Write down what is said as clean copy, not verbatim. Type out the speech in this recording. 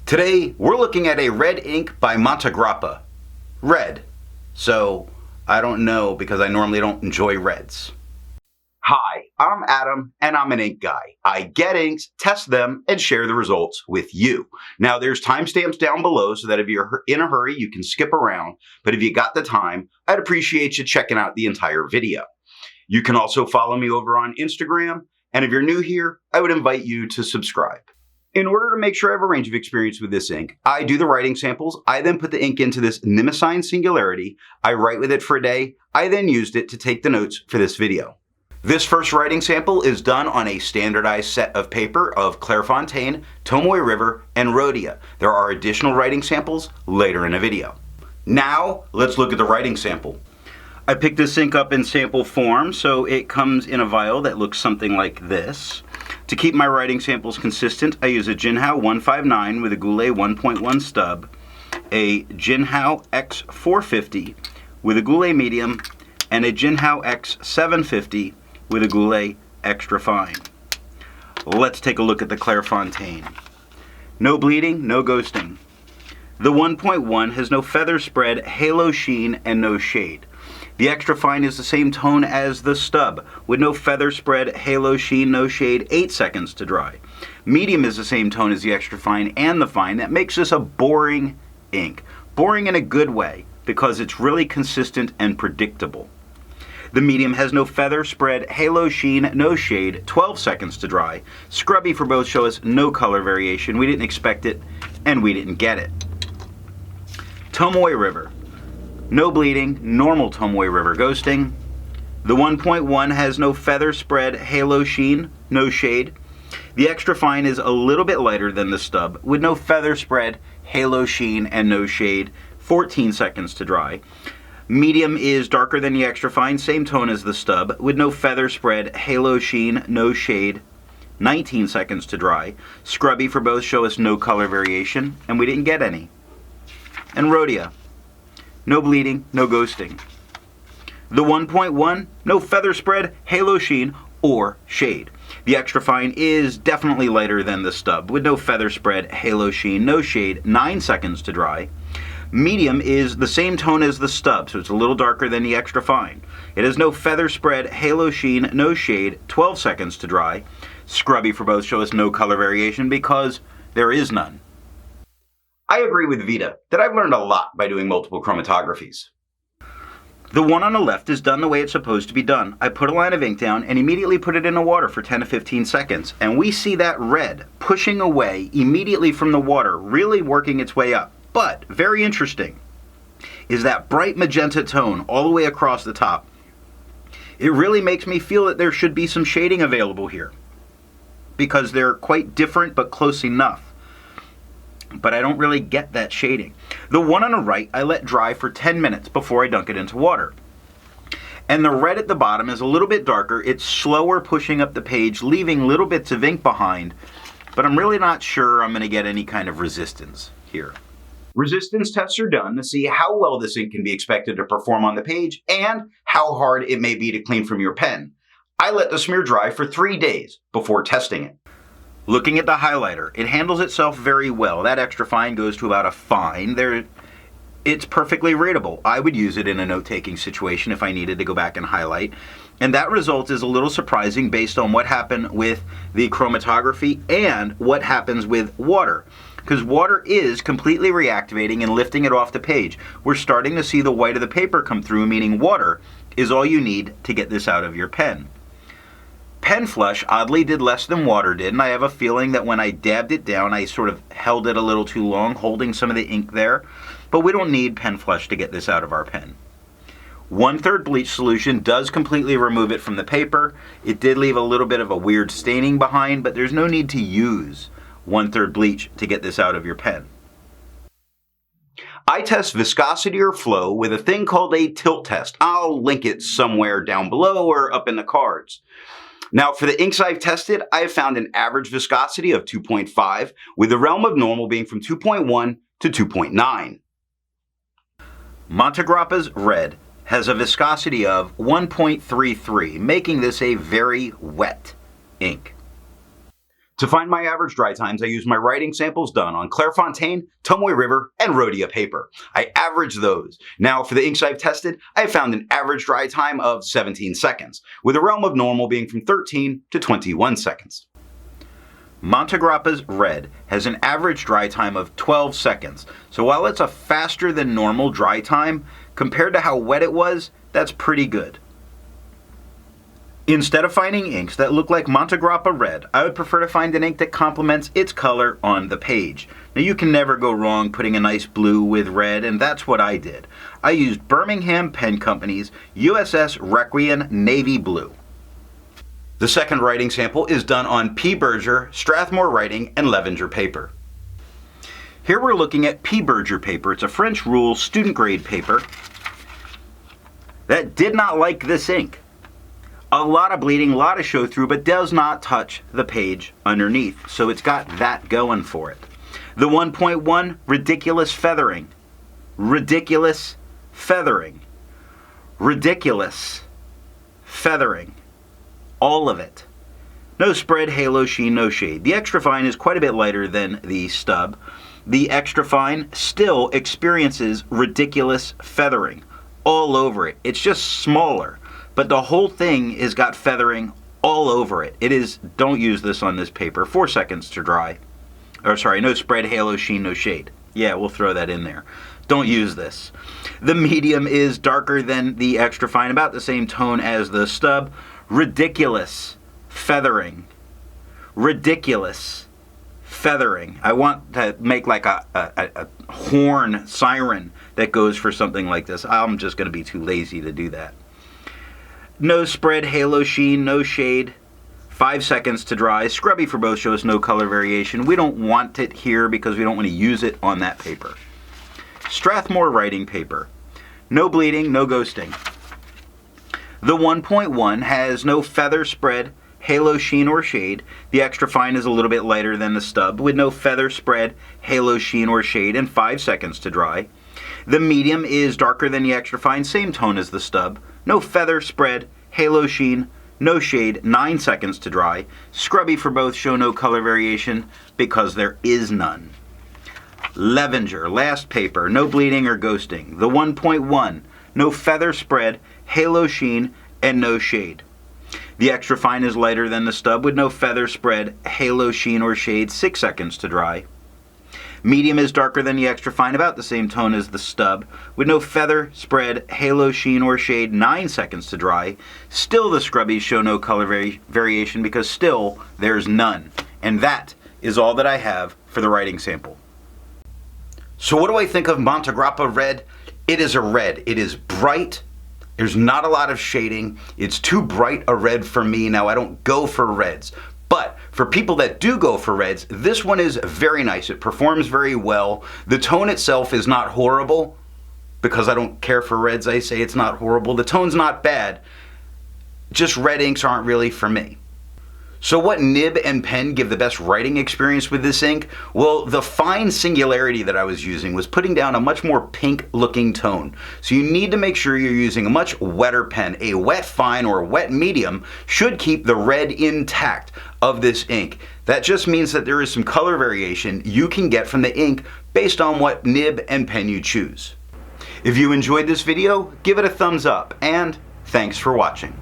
Today, we're looking at a red ink by Montegrappa Red. So, I don't know because I normally don't enjoy reds. Hi, I'm Adam, and I'm an ink guy. I get inks, test them, and share the results with you. Now, there's timestamps down below so that if you're in a hurry, you can skip around. But if you got the time, I'd appreciate you checking out the entire video. You can also follow me over on Instagram, and if you're new here, I would invite you to subscribe. In order to make sure I have a range of experience with this ink, I do the writing samples. I then put the ink into this Nimicine Singularity. I write with it for a day. I then used it to take the notes for this video. This first writing sample is done on a standardized set of paper of Clairfontaine, Tomoe River, and Rhodia. There are additional writing samples later in the video. Now, let's look at the writing sample. I picked this ink up in sample form, so it comes in a vial that looks something like this. To keep my writing samples consistent, I use a Jinhao 159 with a Goulet 1.1 stub, a Jinhao X450 with a Goulet medium, and a Jinhao X750 with a Goulet extra fine. Let's take a look at the Clairfontaine. No bleeding, no ghosting. The 1.1 has no feather spread, halo sheen, and no shade. The extra fine is the same tone as the stub, with no feather spread, halo sheen, no shade, 8 seconds to dry. Medium is the same tone as the extra fine and the fine. That makes this a boring ink. Boring in a good way, because it's really consistent and predictable. The medium has no feather spread, halo sheen, no shade, 12 seconds to dry. Scrubby for both show us no color variation. We didn't expect it, and we didn't get it. Tomoe River. No bleeding, normal Tomoe River ghosting. The 1.1 has no feather spread, halo sheen, no shade. The extra fine is a little bit lighter than the stub, with no feather spread, halo sheen, and no shade, 14 seconds to dry. Medium is darker than the extra fine, same tone as the stub, with no feather spread, halo sheen, no shade, 19 seconds to dry. Scrubby for both show us no color variation, and we didn't get any. And Rhodia. No bleeding, no ghosting. The 1.1, no feather spread, halo sheen, or shade. The extra fine is definitely lighter than the stub, with no feather spread, halo sheen, no shade, 9 seconds to dry. Medium is the same tone as the stub, so it's a little darker than the extra fine. It has no feather spread, halo sheen, no shade, 12 seconds to dry. Scrubby for both show us no color variation because there is none. I agree with Vita that I've learned a lot by doing multiple chromatographies. The one on the left is done the way it's supposed to be done. I put a line of ink down and immediately put it in the water for 10 to 15 seconds. And we see that red pushing away immediately from the water, really working its way up. But, very interesting, is that bright magenta tone all the way across the top. It really makes me feel that there should be some shading available here, because they're quite different but close enough. But I don't really get that shading. The one on the right, I let dry for 10 minutes before I dunk it into water. And the red at the bottom is a little bit darker. It's slower pushing up the page, leaving little bits of ink behind. But I'm really not sure I'm going to get any kind of resistance here. Resistance tests are done to see how well this ink can be expected to perform on the page and how hard it may be to clean from your pen. I let the smear dry for 3 days before testing it. Looking at the highlighter, it handles itself very well. That extra fine goes to about a fine. It's perfectly readable. I would use it in a note-taking situation if I needed to go back and highlight. And that result is a little surprising based on what happened with the chromatography and what happens with water. Because water is completely reactivating and lifting it off the page. We're starting to see the white of the paper come through, meaning water is all you need to get this out of your pen. Pen flush oddly did less than water did, and I have a feeling that when I dabbed it down, I sort of held it a little too long, holding some of the ink there. But we don't need pen flush to get this out of our pen. 1/3 bleach solution does completely remove it from the paper. It did leave a little bit of a weird staining behind, but there's no need to use 1/3 bleach to get this out of your pen. I test viscosity or flow with a thing called a tilt test. I'll link it somewhere down below or up in the cards. Now, for the inks I've tested, I have found an average viscosity of 2.5, with the realm of normal being from 2.1 to 2.9. Montegrappa's Red has a viscosity of 1.33, making this a very wet ink. To find my average dry times, I use my writing samples done on Clairfontaine, Tomoe River, and Rhodia paper. I average those. Now, for the inks I've tested, I have found an average dry time of 17 seconds, with a realm of normal being from 13 to 21 seconds. Montegrappa's Red has an average dry time of 12 seconds, so while it's a faster than normal dry time, compared to how wet it was, that's pretty good. Instead of finding inks that look like Montegrappa Red, I would prefer to find an ink that complements its color on the page. Now you can never go wrong putting a nice blue with red, and that's what I did. I used Birmingham Pen Company's USS Requin Navy Blue. The second writing sample is done on P. Berger, Strathmore Writing, and Levenger paper. Here we're looking at P. Berger paper. It's a French rule student grade paper that did not like this ink. A lot of bleeding, a lot of show through, but does not touch the page underneath. So it's got that going for it. The 1.1, ridiculous feathering. Ridiculous feathering. Ridiculous feathering. All of it. No spread, halo, sheen, no shade. The extra fine is quite a bit lighter than the stub. The extra fine still experiences ridiculous feathering all over it. It's just smaller. But the whole thing has got feathering all over it. It is, don't use this on this paper, 4 seconds to dry. Or sorry, no spread, halo, sheen, no shade. Yeah, we'll throw that in there. Don't use this. The medium is darker than the extra fine, about the same tone as the stub. Ridiculous feathering. Ridiculous feathering. I want to make like a horn siren that goes for something like this. I'm just going to be too lazy to do that. No spread, halo, sheen, no shade. 5 seconds to dry. Scrubby for both, shows no color variation. We don't want it here because we don't want to use it on that paper. Strathmore Writing paper. No bleeding, no ghosting. The 1.1 has no feather spread, halo, sheen, or shade. The extra fine is a little bit lighter than the stub, with no feather spread, halo, sheen, or shade, and 5 seconds to dry. The medium is darker than the extra fine, same tone as the stub. No feather spread, halo, sheen, no shade, 9 seconds to dry. Scrubby for both, show no color variation because there is none. Levenger, last paper, no bleeding or ghosting. The 1.1, no feather spread, halo, sheen, and no shade. The extra fine is lighter than the stub with no feather spread, halo, sheen, or shade, 6 seconds to dry. Medium is darker than the extra fine, about the same tone as the stub, with no feather, spread, halo, sheen, or shade, 9 seconds to dry. Still the scrubbies show no color variation because still there's none. And that is all that I have for the writing sample. So what do I think of Montegrappa Red? It is a red. It is bright. There's not a lot of shading. It's too bright a red for me. Now I don't go for reds. But for people that do go for reds, this one is very nice. It performs very well. The tone itself is not horrible. Because I don't care for reds, I say it's not horrible. The tone's not bad. Just red inks aren't really for me. So what nib and pen give the best writing experience with this ink? Well, the fine singularity that I was using was putting down a much more pink looking tone. So you need to make sure you're using a much wetter pen. A wet fine or a wet medium should keep the red intact of this ink. That just means that there is some color variation you can get from the ink based on what nib and pen you choose. If you enjoyed this video, give it a thumbs up, and thanks for watching.